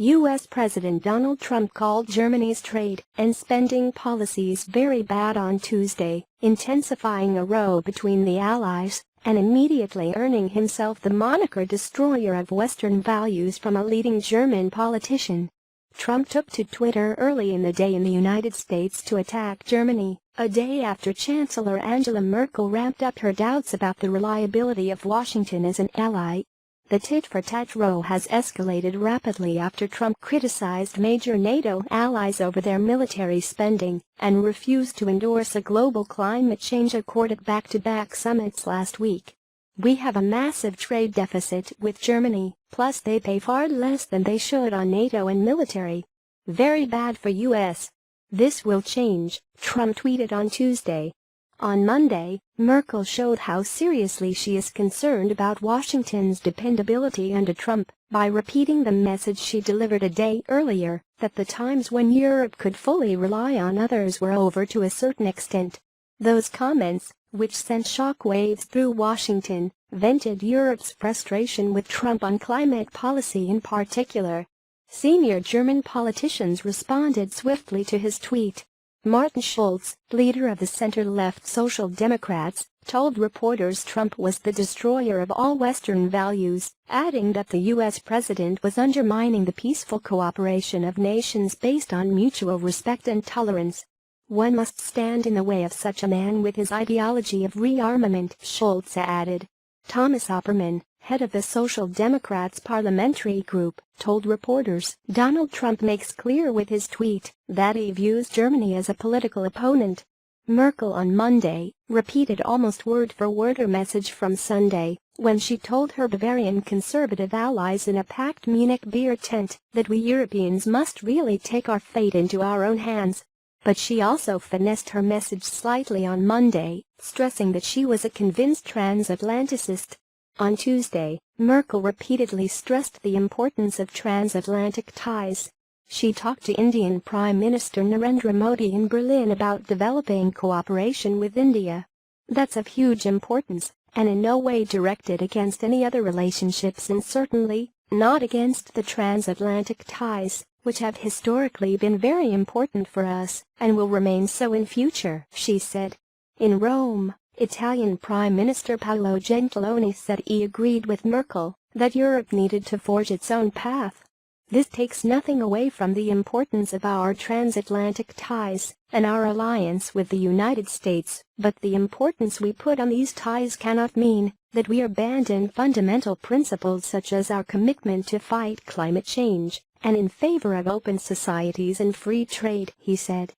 U.S. President Donald Trump called Germany's trade and spending policies very bad on Tuesday, intensifying a row between the Allies and immediately earning himself the moniker destroyer of Western values from a leading German politician. Trump took to Twitter early in the day in the United States to attack Germany, a day after Chancellor Angela Merkel ramped up her doubts about the reliability of Washington as an ally. The tit-for-tat row has escalated rapidly after Trump criticized major NATO allies over their military spending and refused to endorse a global climate change accord at back-to-back summits last week. "We have a massive trade deficit with Germany, plus they pay far less than they should on NATO and military. Very bad for US. This will change," Trump tweeted on Tuesday. On Monday, Merkel showed how seriously she is concerned about Washington's dependability under Trump by repeating the message she delivered a day earlier, that the times when Europe could fully rely on others were over to a certain extent. Those comments, which sent shockwaves through Washington, vented Europe's frustration with Trump on climate policy in particular. Senior German politicians responded swiftly to his tweet. Martin Schulz, leader of the center-left Social Democrats, told reporters Trump was the destroyer of all Western values, adding that the U.S. president was undermining the peaceful cooperation of nations based on mutual respect and tolerance. "One must stand in the way of such a man with his ideology of rearmament," Schulz added. Thomas Opperman, head of the Social Democrats parliamentary group, told reporters Donald Trump makes clear with his tweet that he views Germany as a political opponent. Merkel on Monday repeated almost word-for-word her message from Sunday, when she told her Bavarian conservative allies in a packed Munich beer tent that we Europeans must really take our fate into our own hands. But she also finessed her message slightly on Monday, stressing that she was a convinced transatlanticist. On Tuesday, Merkel repeatedly stressed the importance of transatlantic ties. She talked to Indian Prime Minister Narendra Modi in Berlin about developing cooperation with India. "That's of huge importance, and in no way directed against any other relationships and certainly not against the transatlantic ties, which have historically been very important for us and will remain so in future," she said. In Rome, Italian Prime Minister Paolo Gentiloni said he agreed with Merkel that Europe needed to forge its own path. "This takes nothing away from the importance of our transatlantic ties and our alliance with the United States, but the importance we put on these ties cannot mean that we abandon fundamental principles such as our commitment to fight climate change and in favor of open societies and free trade," he said.